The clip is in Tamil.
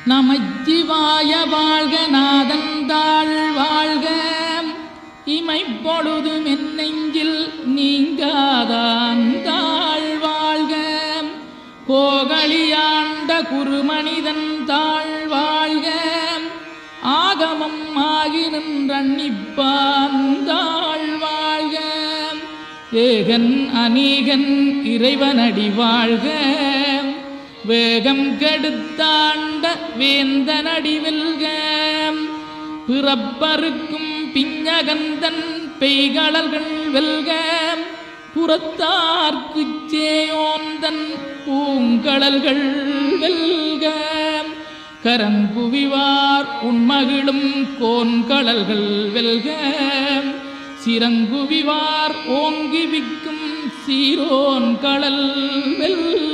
நமச்சிவாய வாழ்க நாதந்தாள் வாழ்க இமைப்பொழுதும் என் நெஞ்சில் நீங்காதாந்தாள் வாழ்க கோகலியாண்ட குருமனிதன் தாழ் வாழ்க ஆகமம் ஆகி நின்றன்னிப்பாந்தாள் வாழ்க ஏகன் அநீகன் இறைவனடி வாழ்க வேகம் கெடுத்தாண்ட வேந்தனடி வெல்க பிறப்பருக்கும் பிஞகந்தன் பெய்களர்கள் வெல்க புறத்தார்க்குச் சேயோந்தன் பூங்கடல்கள் வெல்க கரங்குவிவார் உண்மகிழும் கோன்கடல்கள் வெல்க சிறங்குவிவார் ஓங்கி விக்கும் சீரோன் கடல் வெல்க